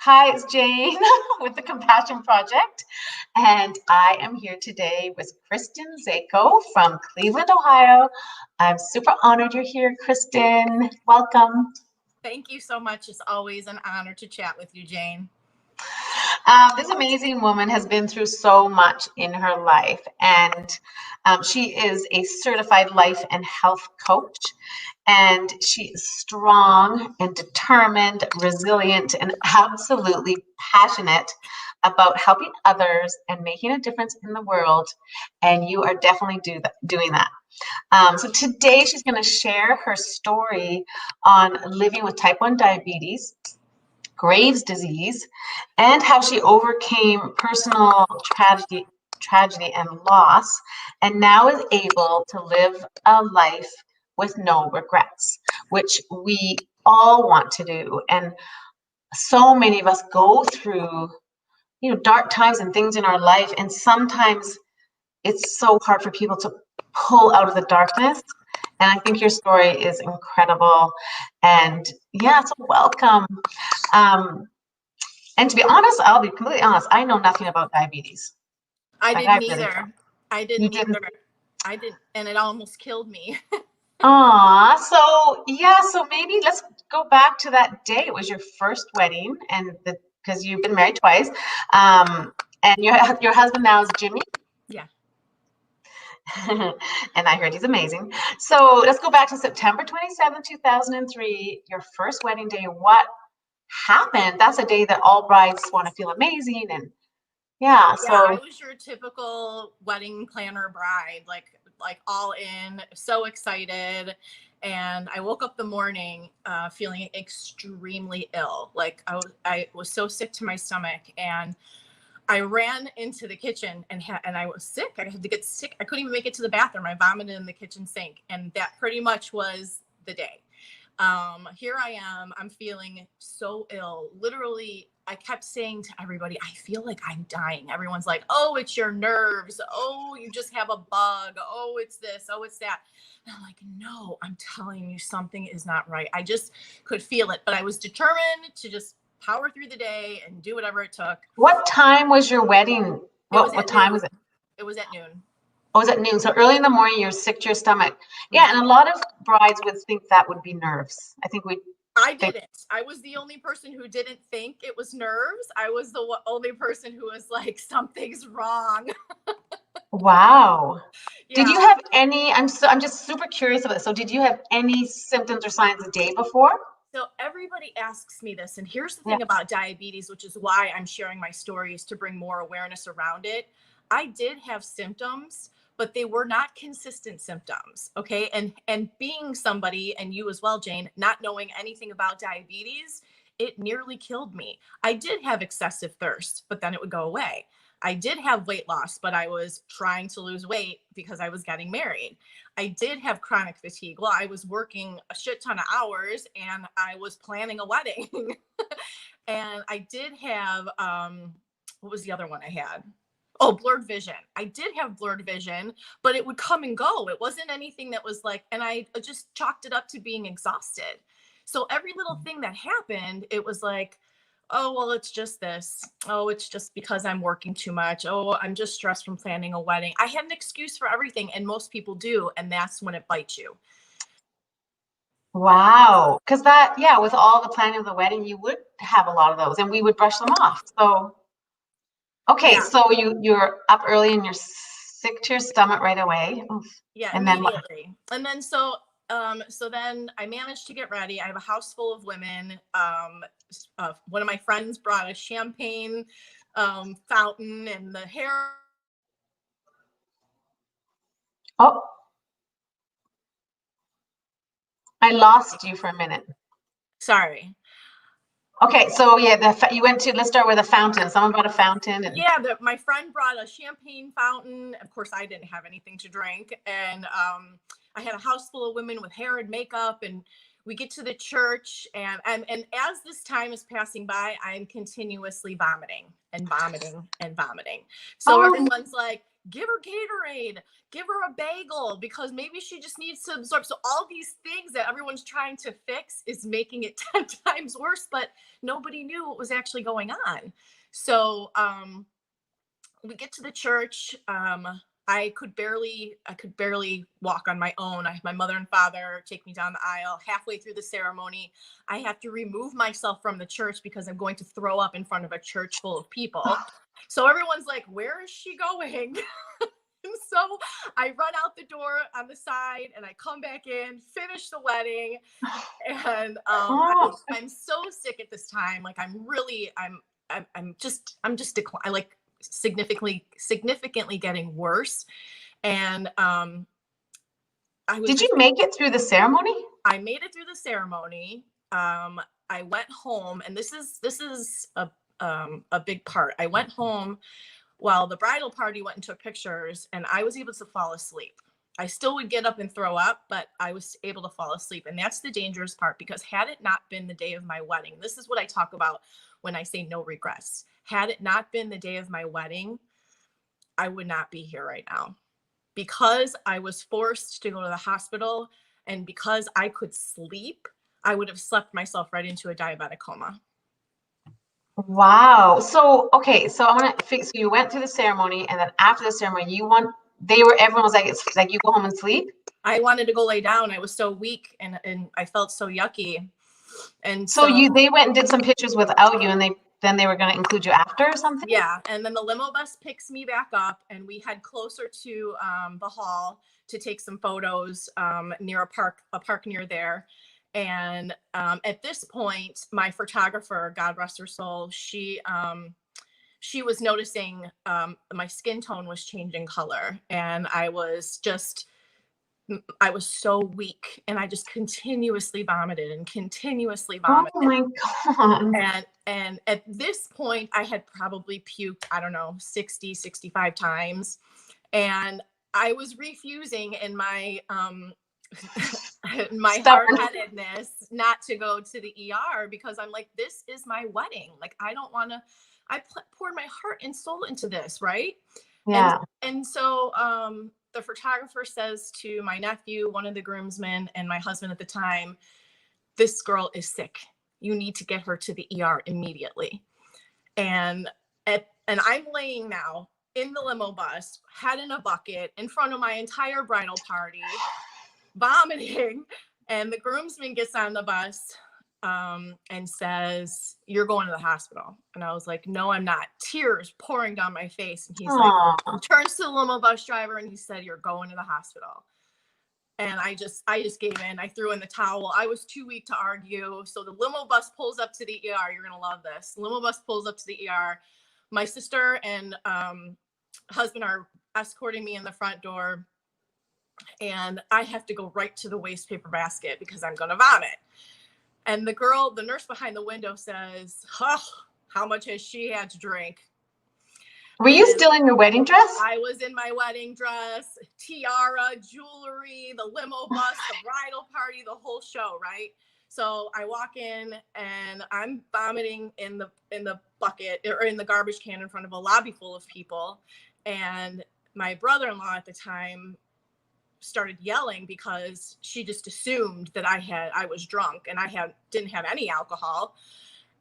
Hi, it's Jane with the Compassion Project, and I am here today with Kristin Zako from Cleveland, Ohio. I'm super honored you're here, Kristin. Welcome. Thank you so much. It's always an honor to chat with you, Jane. This amazing woman has been through so much in her life, and she is a certified life and health coach. And she is strong and determined, resilient, and absolutely passionate about helping others and making a difference in the world. And you are definitely doing that. So today she's going to share her story on living with type 1 diabetes, Graves' disease, and how she overcame personal tragedy and loss, and now is able to live a life with no regrets, which we all want to do. And so many of us go through, dark times and things in our life, and sometimes it's so hard for people to pull out of the darkness. And I think your story is incredible. And yeah, so welcome. And to be honest, I'll be completely honest, I know nothing about diabetes. I didn't either. I didn't either. I didn't, and it almost killed me. So maybe let's go back to that day. It was your first wedding, and because you've been married twice, and your husband now is Jimmy. Yeah. And I heard he's amazing. So let's go back to September 27, 2003, your first wedding day. What happened? That's a day that all brides want to feel amazing, and so I was your typical wedding planner bride, like all in, so excited. And I woke up the morning feeling extremely ill. Like I was so sick to my stomach, and I ran into the kitchen and I was sick. I had to get sick. I couldn't even make it to the bathroom. I vomited in the kitchen sink, and that pretty much was the day. Here I am. I'm feeling so ill. Literally, I kept saying to everybody, I feel like I'm dying. Everyone's like, oh, it's your nerves. Oh, you just have a bug. Oh, it's this. Oh, it's that. And I'm like, no, I'm telling you, something is not right. I just could feel it, but I was determined to just power through the day and do whatever it took. What time was your wedding? What time was it? It was at noon. Oh, it was at noon. So early in the morning, you're sick to your stomach. Yeah, and a lot of brides would think that would be nerves. I didn't. I was the only person who didn't think it was nerves. I was the only person who was like, something's wrong. Wow. Yeah. Did you have any? I'm just super curious about this. So did you have any symptoms or signs the day before? So everybody asks me this, and here's the thing about diabetes, which is why I'm sharing my stories, to bring more awareness around it. I did have symptoms, but they were not consistent symptoms. Okay. And being somebody, and you as well, Jane, not knowing anything about diabetes, it nearly killed me. I did have excessive thirst, but then it would go away. I did have weight loss, but I was trying to lose weight because I was getting married. I did have chronic fatigue. Well, I was working a shit ton of hours and I was planning a wedding. And I did have, what was the other one I had? Oh, blurred vision. I did have blurred vision, but it would come and go. It wasn't anything that was like, and I just chalked it up to being exhausted. So every little thing that happened, it was like, oh, well, it's just this. Oh, it's just because I'm working too much. Oh, I'm just stressed from planning a wedding. I had an excuse for everything, and most people do, and that's when it bites you. Wow. Because with all the planning of the wedding, you would have a lot of those, and we would brush them off. So, okay, so you're up early and you're sick to your stomach right away. Oof. Yeah, and immediately. And then so then I managed to get ready. I have a house full of women. One of my friends brought a champagne fountain, and the hair. Oh, I lost you for a minute. Sorry. Okay, so you went to, let's start with a fountain. Someone brought a fountain. My friend brought a champagne fountain. Of course, I didn't have anything to drink. And I had a house full of women with hair and makeup, and we get to the church, and as this time is passing by, I'm continuously vomiting and vomiting and vomiting. So everyone's like, give her Gatorade, give her a bagel, because maybe she just needs to absorb. So all these things that everyone's trying to fix is making it 10 times worse, but nobody knew what was actually going on. So we get to the church. I could barely walk on my own. My mother and father take me down the aisle. Halfway through the ceremony, I have to remove myself from the church because I'm going to throw up in front of a church full of people. So everyone's like, where is she going? And so I run out the door on the side and I come back in, finish the wedding. And I'm so sick at this time. Like I'm just declining, like significantly getting worse. And Did you make it through the ceremony? I made it through the ceremony. I went home, and this is a big part. I went home while the bridal party went and took pictures, and I was able to fall asleep. I still would get up and throw up, but I was able to fall asleep. And that's the dangerous part, because had it not been the day of my wedding, this is what I talk about when I say no regrets. Had it not been the day of my wedding, I would not be here right now. Because I was forced to go to the hospital, and because I could sleep, I would have slept myself right into a diabetic coma. Wow. So, okay. So I want to fix, so you went through the ceremony, and then after the ceremony, everyone was like, it's like you go home and sleep. I wanted to go lay down. I was so weak and I felt so yucky. And so they went and did some pictures without you, and then they were going to include you after or something? Yeah. And then the limo bus picks me back up, and we head closer to the hall to take some photos near a park near there. And at this point, my photographer, God rest her soul, she was noticing my skin tone was changing color, and I was so weak, and I just continuously vomited. Oh my God. And at this point I had probably puked, I don't know, 60, 65 times. And I was refusing in my my hard-headedness not to go to the ER, because I'm like, this is my wedding. Like, I don't want to, I poured my heart and soul into this, right? Yeah. And so the photographer says to my nephew, one of the groomsmen, and my husband at the time, this girl is sick. You need to get her to the ER immediately. And I'm laying now in the limo bus, head in a bucket, in front of my entire bridal party, vomiting. And the groomsman gets on the bus and says, you're going to the hospital. And I was like, no, I'm not. Tears pouring down my face. And he's like, he turns to the limo bus driver and he said, you're going to the hospital. And I just gave in. I threw in the towel. I was too weak to argue. So the limo bus pulls up to the ER. You're going to love this. The limo bus pulls up to the ER. My sister and husband are escorting me in the front door. And I have to go right to the waste paper basket because I'm going to vomit. And the nurse behind the window says, oh, how much has she had to drink? Were you still in your wedding dress? I was in my wedding dress, tiara, jewelry, the limo bus, the bridal party, the whole show, right? So I walk in and I'm vomiting in the bucket, or in the garbage can, in front of a lobby full of people. And my brother-in-law at the time started yelling because she just assumed that I was drunk, and didn't have any alcohol.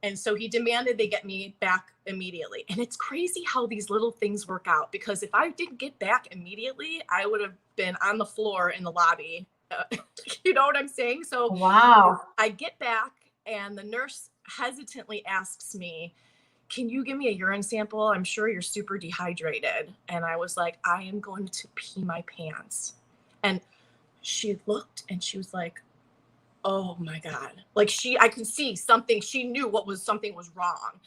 And so he demanded they get me back immediately. And it's crazy how these little things work out, because if I didn't get back immediately, I would have been on the floor in the lobby. You know what I'm saying? So wow. I get back, and the nurse hesitantly asks me, can you give me a urine sample? I'm sure you're super dehydrated. And I was like, I am going to pee my pants. And she looked and she was like, oh my God. Like I could see something. She knew something was wrong.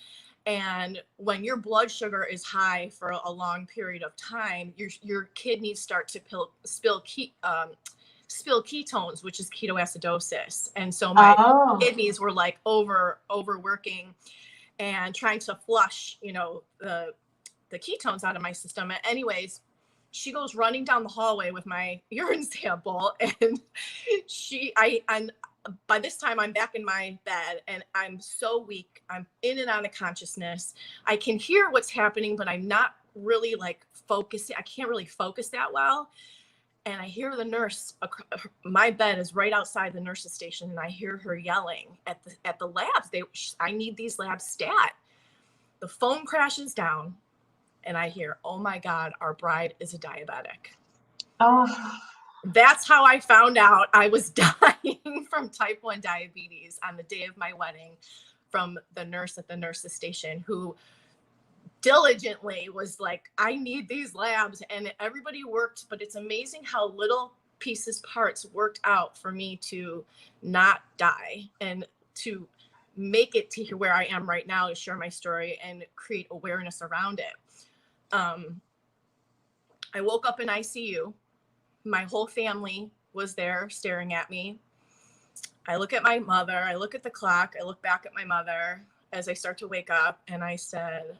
And when your blood sugar is high for a long period of time, your kidneys start to spill ketones, which is ketoacidosis. And so my kidneys were like overworking and trying to flush, the ketones out of my system. Anyways, she goes running down the hallway with my urine sample, and by this time I'm back in my bed, and I'm so weak. I'm in and out of consciousness. I can hear what's happening, but I'm not really like focus. I can't really focus that well. And I hear the nurse, my bed is right outside the nurse's station, and I hear her yelling at the labs. I need these labs stat. The phone crashes down, and I hear, oh my God, our bride is a diabetic. Oh. That's how I found out I was dying from type 1 diabetes on the day of my wedding, from the nurse at the nurse's station, who diligently was like, I need these labs. And everybody worked, but it's amazing how little parts worked out for me to not die and to make it to where I am right now, to share my story and create awareness around it. I woke up in ICU. My whole family was there staring at me. I look at my mother, I look at the clock, I look back at my mother as I start to wake up, and I said,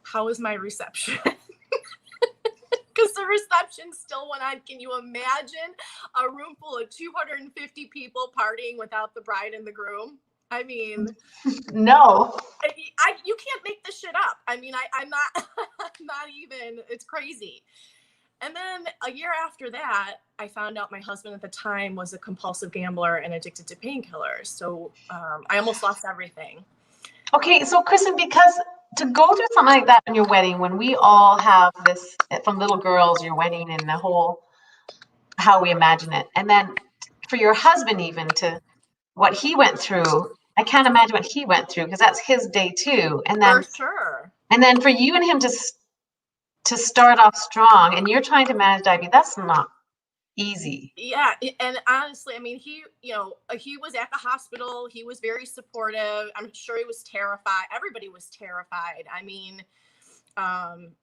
how is my reception? Because the reception still went on. Can you imagine a room full of 250 people partying without the bride and the groom? I mean, no, you can't make this shit up. I mean, I'm not, I'm not even, it's crazy. And then a year after that, I found out my husband at the time was a compulsive gambler and addicted to painkillers. So I almost lost everything. Okay, so Kristin, because to go through something like that in your wedding, when we all have this from little girls, your wedding and the whole, how we imagine it. And then for your husband, even to what he went through, I can't imagine what he went through, because that's his day too. And then, for sure. And then for you and him to start off strong, and you're trying to manage diabetes, that's not easy. Yeah. And honestly, I mean, he was at the hospital. He was very supportive. I'm sure he was terrified. Everybody was terrified. I mean,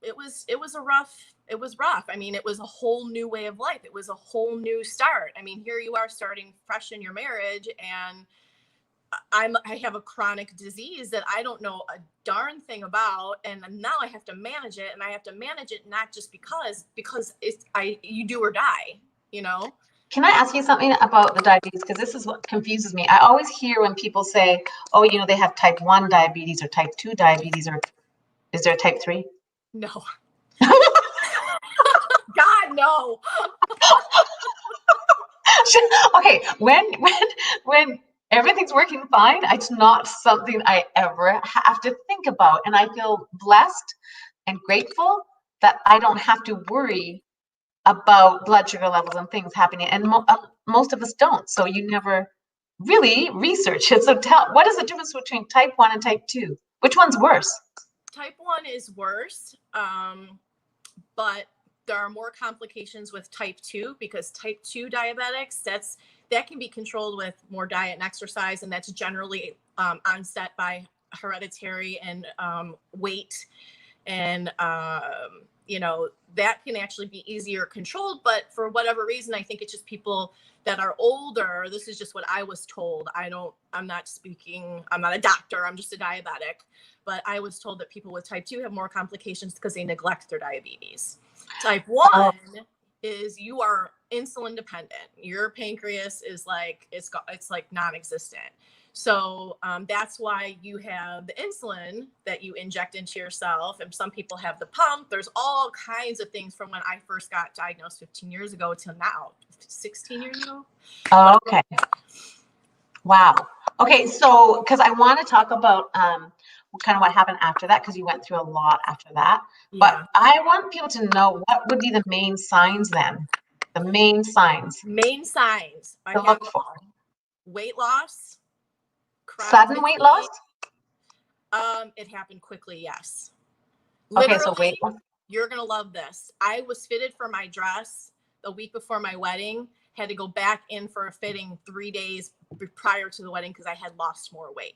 it was rough. I mean, it was a whole new way of life. It was a whole new start. I mean, here you are starting fresh in your marriage, and I have a chronic disease that I don't know a darn thing about, and now I have to manage it, and I have to manage it not just because you do or die, you know. Can I ask you something about the diabetes? Because this is what confuses me. I always hear when people say, oh, you know, they have type 1 diabetes or type 2 diabetes, or is there type 3? No. God, no. Okay, when everything's working fine, it's not something I ever have to think about. And I feel blessed and grateful that I don't have to worry about blood sugar levels and things happening. And most of us don't. So you never really research it. So what is the difference between type 1 and type 2? Which one's worse? Type 1 is worse, but there are more complications with type 2, because type 2 diabetics, that can be controlled with more diet and exercise, and that's generally onset by hereditary and weight, and that can actually be easier controlled. But for whatever reason, I think it's just people that are older. This is just what I was told. I'm not a doctor, I'm just a diabetic, but I was told that people with type 2 have more complications because they neglect their diabetes. Type 1 is you are insulin dependent. Your pancreas is like, it's like non-existent. So that's why you have the insulin that you inject into yourself. And some people have the pump. There's all kinds of things from when I first got diagnosed 15 years ago till now, 16 years ago. Oh, okay. Wow. Okay. So, because I want to talk about kind of what happened after that, because you went through a lot after that. Yeah. But I want people to know what would be the main signs then. The main signs. I look for weight loss. Sudden weight loss? It happened quickly, yes. Okay, so weight loss. You're going to love this. I was fitted for my dress the week before my wedding, had to go back in for a fitting 3 days prior to the wedding because I had lost more weight.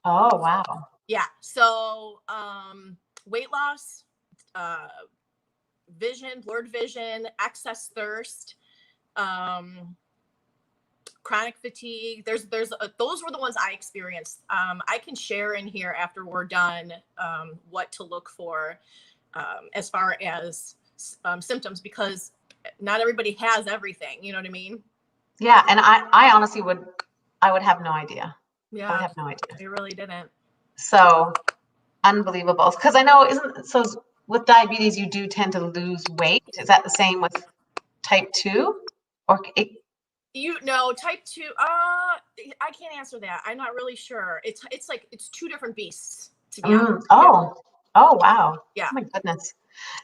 Oh, wow. Yeah. So weight loss, blurred vision, excess thirst, chronic fatigue. Those were the ones I experienced. I can share in here after we're done what to look for as far as symptoms, because not everybody has everything. You know what I mean? Yeah, and I honestly would have no idea. Yeah, I would have no idea. I really didn't. So unbelievable, because I know with diabetes, you do tend to lose weight. Is that the same with type 2? Or Type 2, I can't answer that. I'm not really sure. It's like it's two different beasts, to be honest. Oh, wow. Yeah. Oh my goodness.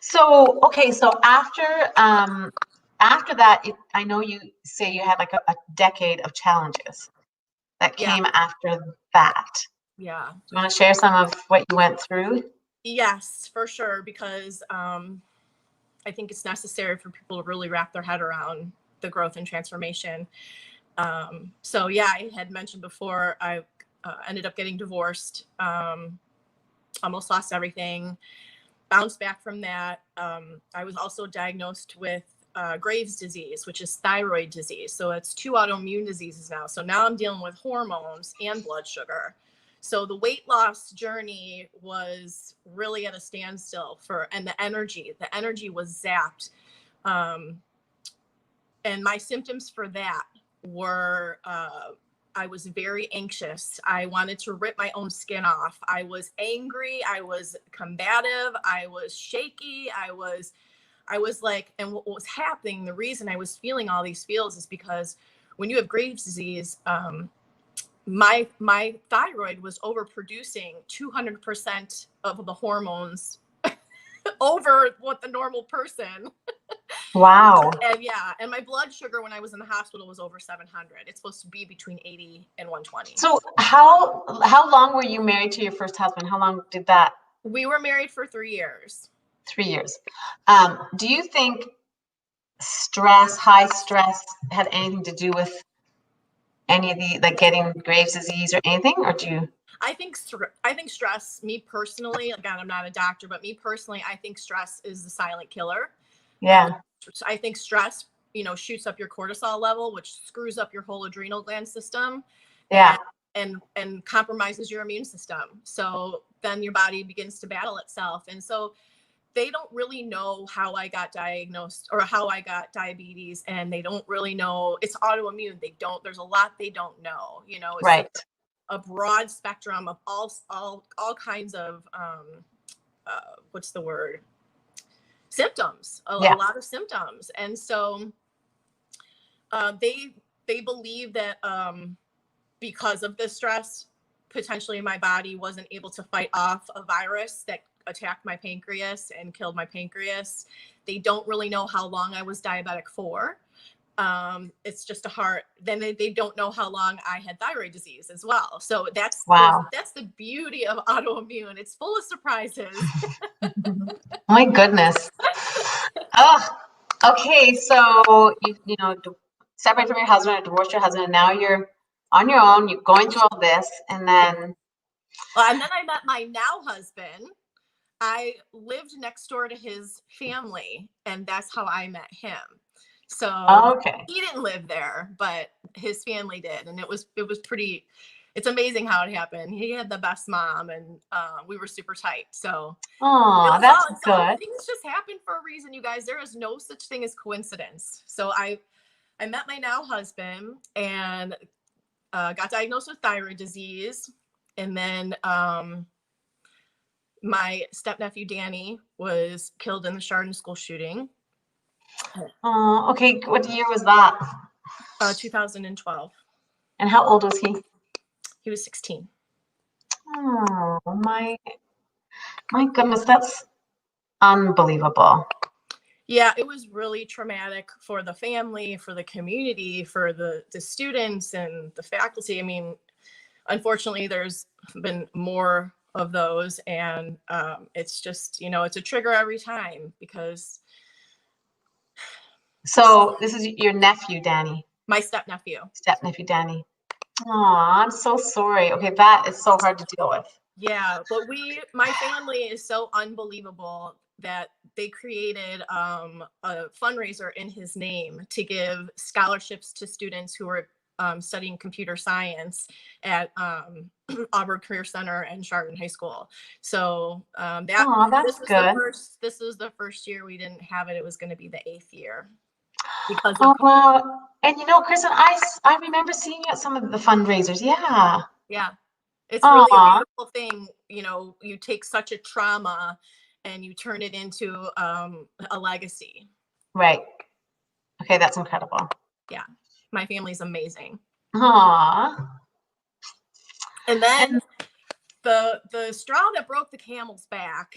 So, okay, so after that, I know you say you had like a decade of challenges that came after that. Yeah. Do you want to share some of what you went through? Yes, for sure, because I think it's necessary for people to really wrap their head around the growth and transformation. So yeah, I had mentioned before, I ended up getting divorced, almost lost everything, bounced back from that. I was also diagnosed with Graves' disease, which is thyroid disease. So it's 2 autoimmune diseases now. So now I'm dealing with hormones and blood sugar. So the weight loss journey was really at a standstill and the energy was zapped. And my symptoms for that were, I was very anxious. I wanted to rip my own skin off. I was angry. I was combative. I was shaky. I was like, and what was happening, the reason I was feeling all these feels is because when you have Graves' disease, my thyroid was overproducing 200% of the hormones over what the normal person. Wow. And my blood sugar when I was in the hospital was over 700. It's supposed to be between 80 and 120. So how long were you married to your first husband? How long did that? We were married for 3 years. 3 years. Do you think high stress had anything to do with any of the, like getting Graves' disease or anything, or do you? I think stress, me personally, again, I'm not a doctor, but me personally, I think stress is the silent killer. Yeah. I think stress, shoots up your cortisol level, which screws up your whole adrenal gland system. Yeah. And compromises your immune system. So then your body begins to battle itself. And so they don't really know how I got diagnosed or how I got diabetes, and they don't really know it's autoimmune. There's a lot they don't know, it's right. a broad spectrum of all kinds of, what's the word? Symptoms, a lot of symptoms. And so they believe that because of the stress, potentially my body wasn't able to fight off a virus that attacked my pancreas and killed my pancreas. They don't really know how long I was diabetic for. It's just then they don't know how long I had thyroid disease as well. So that's the beauty of autoimmune. It's full of surprises. My goodness. Oh, okay. So you separated from your husband or divorced your husband, and now you're on your own. You're going through all this, and then. Well, and then I met my now husband. I lived next door to his family, and that's how I met him. So He didn't live there, but his family did, and it was pretty. It's amazing how it happened. He had the best mom, and we were super tight. So, that's good. Things just happen for a reason, you guys. There is no such thing as coincidence. So I met my now husband and got diagnosed with thyroid disease, and then my stepnephew Danny was killed in the Chardon school shooting. Okay. What year was that? 2012. And how old was he? He was 16. Oh, my goodness, that's unbelievable. Yeah, it was really traumatic for the family, for the community, for the students and the faculty. I mean, unfortunately, there's been more of those, and it's just, it's a trigger every time because. So this is your nephew, Danny? My stepnephew. Stepnephew, Danny. Oh, I'm so sorry. Okay, that is so hard to deal with. Yeah, but my family is so unbelievable that they created a fundraiser in his name to give scholarships to students who are studying computer science at Auburn Career Center and Chardon High School. So that's good. This was the first year we didn't have it. It was going to be the 8th year. Because wow. And Kristin, I remember seeing you at some of the fundraisers. Yeah. It's really a beautiful thing. You take such a trauma and you turn it into a legacy. Right. Okay, that's incredible. Yeah, my family's amazing. Aww. And then the straw that broke the camel's back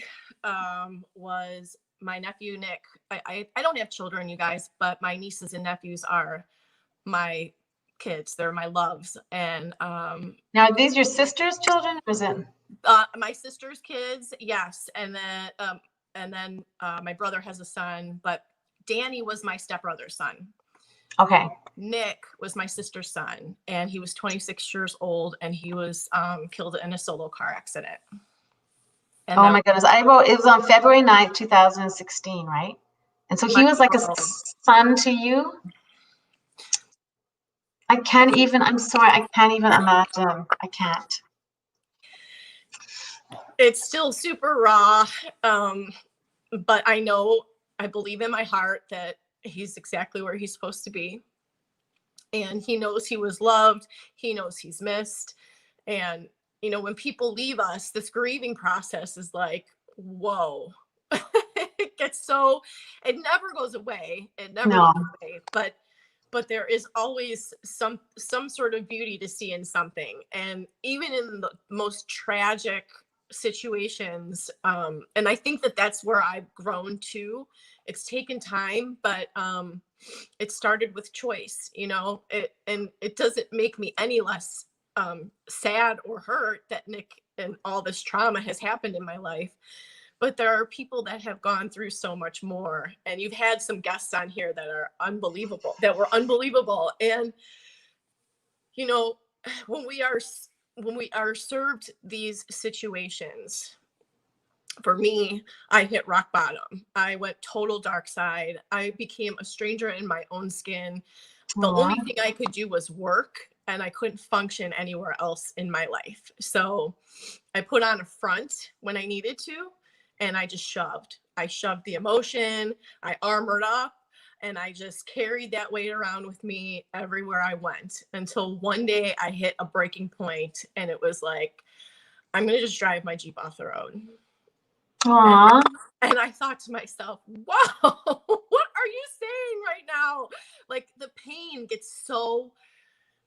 was my nephew Nick. I don't have children, you guys, but my nieces and nephews are my kids. They're my loves. And now, are these your sister's children, or is it my sister's kids? Yes. And then my brother has a son, but Danny was my stepbrother's son. okay? Nick was my sister's son, and he was 26 years old, and he was killed in a solo car accident. And oh my goodness, I wrote it was on February 9th, 2016, right? And so he was like a son to you. I can't even. I'm sorry, I can't even imagine. I can't. It's still super raw, but I believe in my heart that he's exactly where he's supposed to be. And he knows he was loved. He knows he's missed. And, you know, when people leave us, this grieving process is like, whoa. It never goes away. It never goes away. But there is always some sort of beauty to see in something. And even in the most tragic situations, and I think that that's where I've grown to. It's taken time, but it started with choice, you know, and it doesn't make me any less sad or hurt that Nick and all this trauma has happened in my life. But there are people that have gone through so much more, and you've had some guests on here that were unbelievable. And, you know, when we are served these situations, for me, I hit rock bottom. I went total dark side. I became a stranger in my own skin. The only thing I could do was work, and I couldn't function anywhere else in my life. So I put on a front when I needed to, and I just shoved. I shoved the emotion. I armored up, and I just carried that weight around with me everywhere I went, until one day I hit a breaking point, and it was like, I'm going to just drive my Jeep off the road. Aww. And I thought to myself, wow, what are you saying right now? Like, the pain gets so,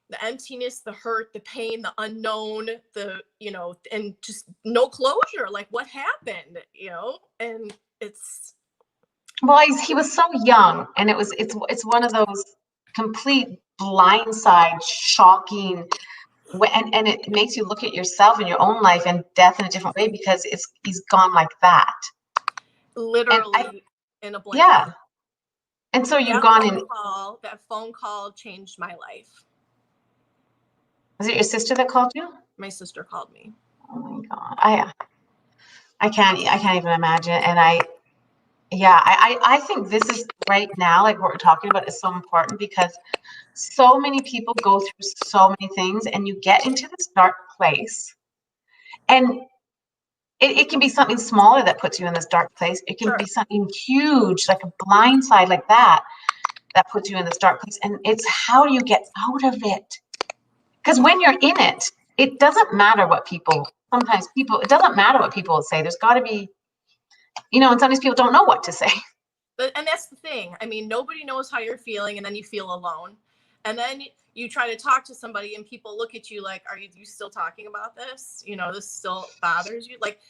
the emptiness, the hurt, the pain, the unknown, and just no closure. Like, what happened, and it's. Well, he was so young, and it's one of those complete blindside, shocking, and it makes you look at yourself and your own life and death in a different way, because he's gone like that. Literally in a blink. Yeah. And so you've gone in. That phone call changed my life. Was it your sister that called you? My sister called me. Oh my God. I can't even imagine. And I think this is right now, like what we're talking about, is so important, because so many people go through so many things, and you get into this dark place, and it can be something smaller that puts you in this dark place. It can be something huge, like a blind side like that puts you in this dark place. And it's how you get out of it. Because when you're in it, it doesn't matter what it doesn't matter what people say. There's got to be, and sometimes people don't know what to say. And that's the thing. I mean, nobody knows how you're feeling, and then you feel alone. And then you try to talk to somebody, and people look at you like, are you still talking about this? This still bothers you? Like,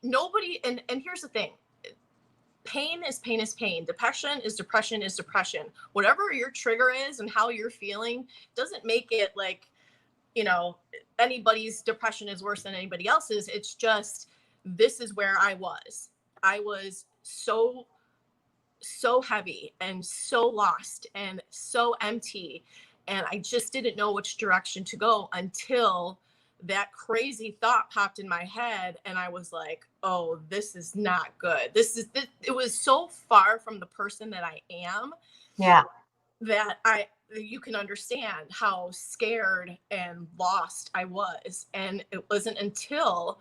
nobody, and here's the thing. Pain is pain is pain. Depression is depression is depression. Whatever your trigger is and how you're feeling doesn't make it like, anybody's depression is worse than anybody else's. It's just, this is where I was. I was so heavy and so lost and so empty. And I just didn't know which direction to go until that crazy thought popped in my head. And I was like, oh, this is not good. It was so far from the person that I am. Yeah. That you can understand how scared and lost I was. And it wasn't until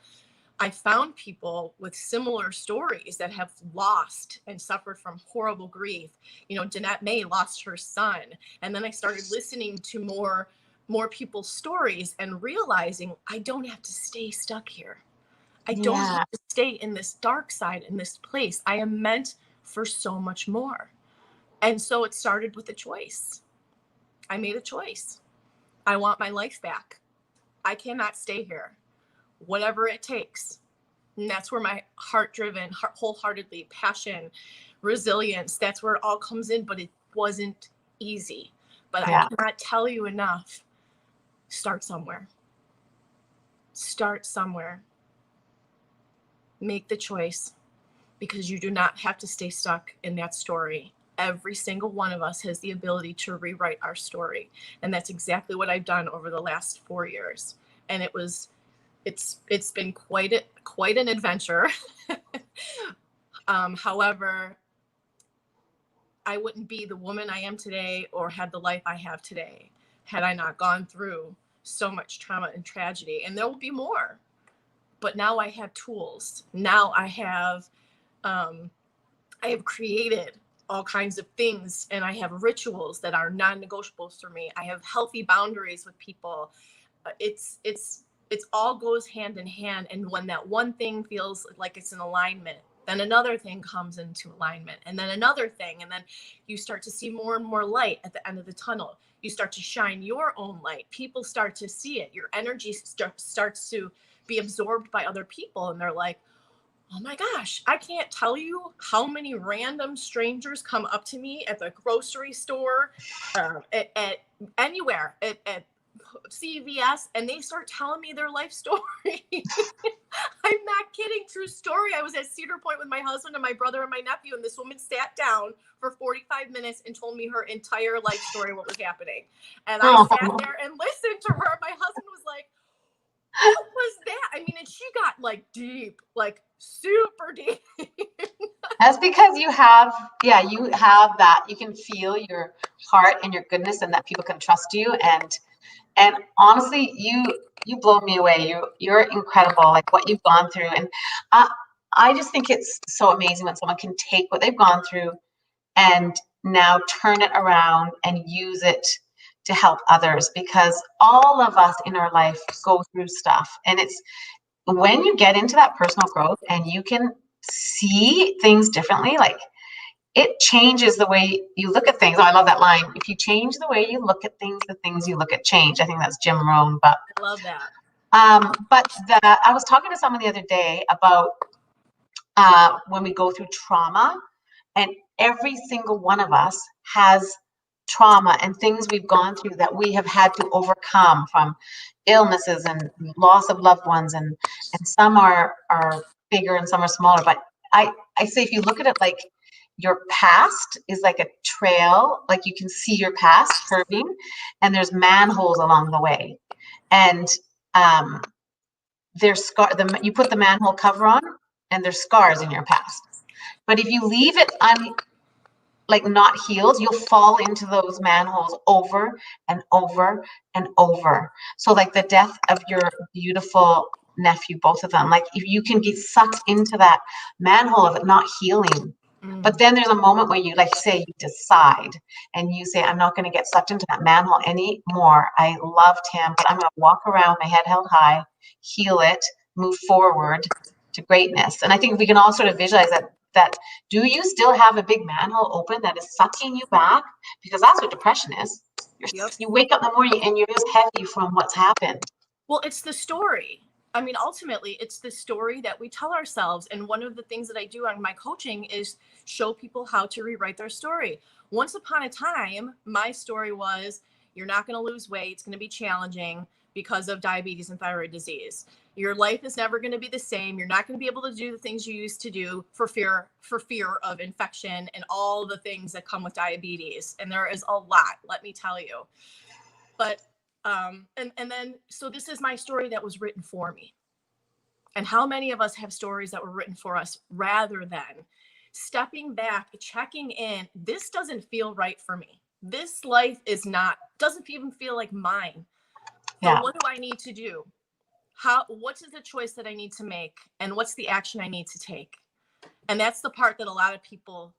I found people with similar stories that have lost and suffered from horrible grief. Danette May lost her son. And then I started listening to more people's stories and realizing I don't have to stay stuck here. I don't have to stay in this dark side, in this place. I am meant for so much more. And so it started with a choice. I made a choice. I want my life back. I cannot stay here, whatever it takes. And that's where my heart-driven, wholeheartedly, passion, resilience, that's where it all comes in. But it wasn't easy. But I cannot tell you enough. Start somewhere. Start somewhere. Make the choice, because you do not have to stay stuck in that story. Every single one of us has the ability to rewrite our story. And that's exactly what I've done over the last 4 years. And it's been quite an adventure. However, I wouldn't be the woman I am today or have the life I have today had I not gone through so much trauma and tragedy. And there will be more. But now I have tools. Now I have created all kinds of things, and I have rituals that are non-negotiables for me. I have healthy boundaries with people. It's all goes hand in hand. And when that one thing feels like it's in alignment, then another thing comes into alignment, and then another thing, and then you start to see more and more light at the end of the tunnel. You start to shine your own light. People start to see it. Your energy starts to be absorbed by other people, and they're like, oh my gosh, I can't tell you how many random strangers come up to me at the grocery store, at anywhere, at CVS, and they start telling me their life story. I'm not kidding. True story. I was at Cedar Point with my husband and my brother and my nephew, and this woman sat down for 45 minutes and told me her entire life story, what was happening. And I sat there and listened to her. My husband was like, what was that? I mean, and she got like deep, like super deep. That's because you have that, you can feel your heart and your goodness, and that people can trust you. And honestly, you blow me away. You're incredible, like what you've gone through. And I just think it's so amazing when someone can take what they've gone through and now turn it around and use it to help others, because all of us in our life go through stuff. And it's when you get into that personal growth and you can see things differently, like it changes the way you look at things. Oh, I love that line. If you change the way you look at things, the things you look at change. I think that's Jim Rohn. But I love that. I was talking to someone the other day about when we go through trauma, and every single one of us has trauma and things we've gone through that we have had to overcome, from illnesses and loss of loved ones, and some are bigger and some are smaller. But I say, if you look at it like your past is like a trail, like you can see your past curving, and there's manholes along the way, and there's you put the manhole cover on, and there's scars in your past. But if you leave it not healed, you'll fall into those manholes over and over and over. So like the death of your beautiful nephew, both of them, like if you can get sucked into that manhole of it not healing. But then there's a moment where you, like, say, you decide and you say, I'm not going to get sucked into that manhole anymore. I loved him, but I'm going to walk around, my head held high, heal it, move forward to greatness. And I think if we can all sort of visualize that do you still have a big manhole open that is sucking you back? Because that's what depression is. You wake up in the morning and you're just heavy from what's happened. Well, it's the story. I mean, ultimately, it's the story that we tell ourselves. And one of the things that I do on my coaching is show people how to rewrite their story. Once upon a time, my story was, you're not going to lose weight. It's going to be challenging because of diabetes and thyroid disease. Your life is never going to be the same. You're not going to be able to do the things you used to do for fear of infection and all the things that come with diabetes. And there is a lot, let me tell you. But and then, so this is my story that was written for me. And how many of us have stories that were written for us, rather than stepping back, checking in? This doesn't feel right for me. This life doesn't even feel like mine. So what do I need to do? What is the choice that I need to make? And what's the action I need to take? And that's the part that a lot of people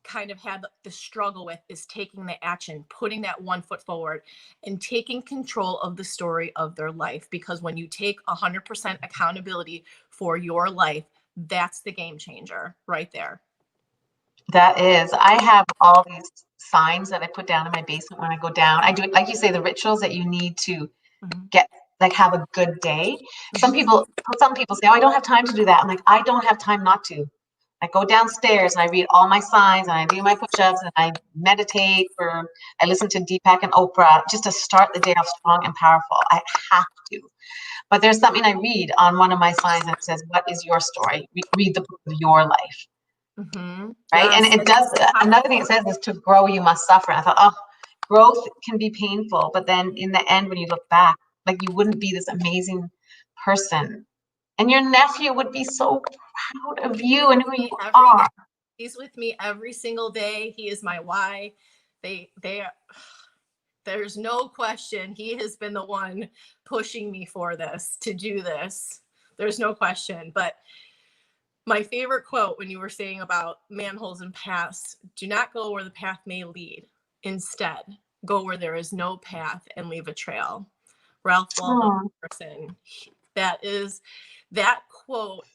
kind of had the struggle with is taking the action, putting that one foot forward and taking control of the story of their life. Because when you take 100% accountability for your life, that's the game changer right there. That is, I have all these signs that I put down in my basement when I go down. I do it, like you say, the rituals that you need to get, like, have a good day. Some people say, oh, I don't have time to do that. I'm like, I don't have time not to. I go downstairs and I read all my signs and I do my push-ups and I meditate, or I listen to Deepak and Oprah just to start the day off strong and powerful. I have to. But there's something I read on one of my signs that says, what is your story? Read the book of your life. Right. Yes. And it does. Another thing it says is, to grow, you must suffer. And I thought, oh, growth can be painful. But then in the end, when you look back, like, you wouldn't be this amazing person. And your nephew would be so proud of you and who you are. He's with me every single day. He is my why. There's no question. He has been the one pushing me for this, to do this. There's no question. But my favorite quote when you were saying about manholes and paths, do not go where the path may lead. Instead, go where there is no path and leave a trail. Ralph Waldo Emerson. That quote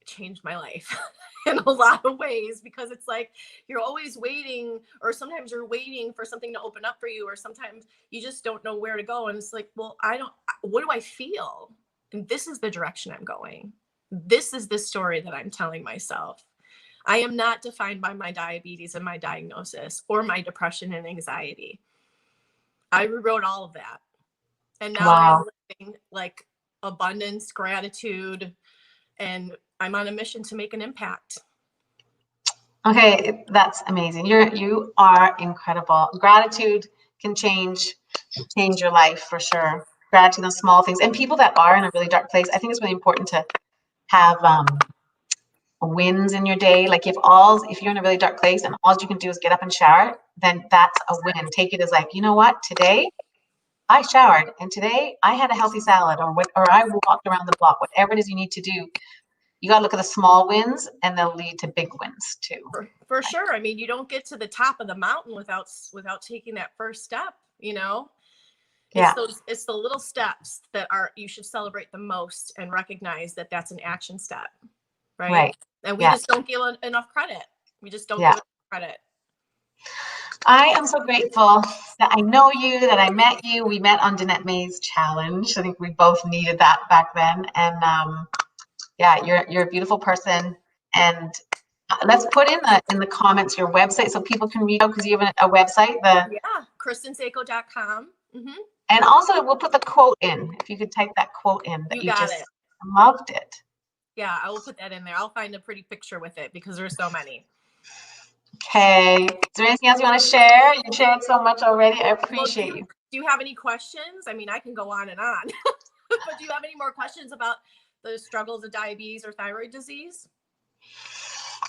changed my life in a lot of ways, because it's like, you're always waiting, or sometimes you're waiting for something to open up for you, or sometimes you just don't know where to go. And it's like, well, what do I feel? And this is the direction I'm going. This is the story that I'm telling myself. I am not defined by my diabetes and my diagnosis or my depression and anxiety. I rewrote all of that. And now I'm living like abundance, gratitude, and I'm on a mission to make an impact. Okay, that's amazing. You are incredible. Gratitude can change your life for sure. Gratitude on small things. And people that are in a really dark place, I think it's really important to have wins in your day. Like, if you're in a really dark place and all you can do is get up and shower, then that's a win. Take it as like, you know what, today I showered, and today I had a healthy salad, or I walked around the block. Whatever it is you need to do, you got to look at the small wins, and they'll lead to big wins too. For sure. I mean, you don't get to the top of the mountain without taking that first step, you know? It's the little steps that you should celebrate the most, and recognize that that's an action step. Right. And we just don't give enough credit. We just don't give enough credit. I am so grateful that I know you, that I met you. We met on Danette May's challenge. I think we both needed that back then. And you're a beautiful person. And let's put in the comments your website so people can read out, because you have a website. KristinZako.com. And also, we'll put the quote in. If you could type that quote in, that you just loved it. Yeah, I will put that in there. I'll find a pretty picture with it, because there's so many. Okay. Is there anything else you want to share? You shared so much already. I appreciate you. Do you have any questions? I mean, I can go on and on. But do you have any more questions about the struggles of diabetes or thyroid disease?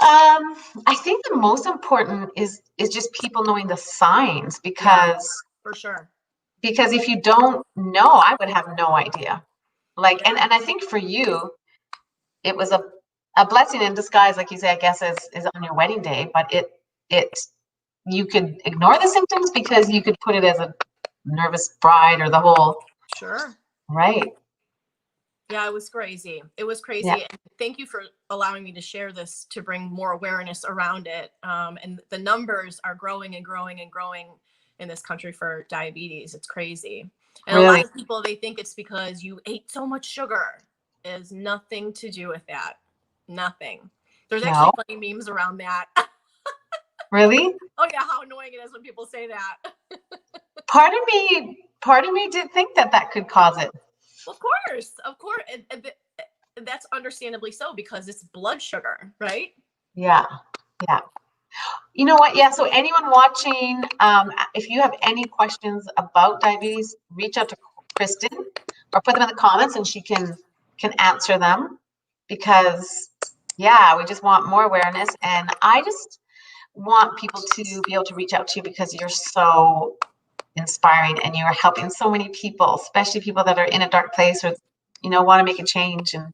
I think the most important is just people knowing the signs, because for sure. Because if you don't know, I would have no idea. Like, and I think for you, it was a blessing in disguise, like you say, I guess, is on your wedding day, but you could ignore the symptoms because you could put it as a nervous bride, or the whole. Sure. Right. Yeah, it was crazy. It was crazy. Yeah. And thank you for allowing me to share this, to bring more awareness around it. And the numbers are growing and growing and growing in this country for diabetes. It's crazy. And really? A lot of people, they think it's because you ate so much sugar. It has nothing to do with that. Nothing. There's actually funny memes around that. Really? Oh yeah, how annoying it is when people say that. Part of me did think that could cause it. Of course. And that's understandably so, because it's blood sugar, right? Yeah. You know what? Yeah. So anyone watching, if you have any questions about diabetes, reach out to Kristin or put them in the comments, and she can answer them, because we just want more awareness. And I just want people to be able to reach out to you, because you're so inspiring, and you are helping so many people, especially people that are in a dark place, or want to make a change. And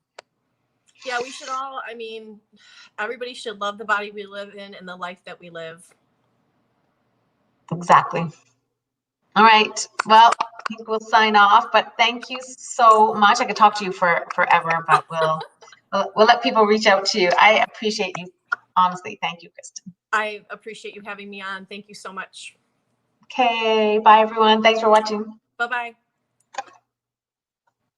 Yeah, we should all, I mean, everybody should love the body we live in and the life that we live. Exactly. All right. Well, I think we'll sign off, but thank you so much. I could talk to you for forever, but we'll let people reach out to you. I appreciate you. Honestly, thank you, Kristin. I appreciate you having me on. Thank you so much. Okay, bye everyone. Thanks for watching. Bye-bye.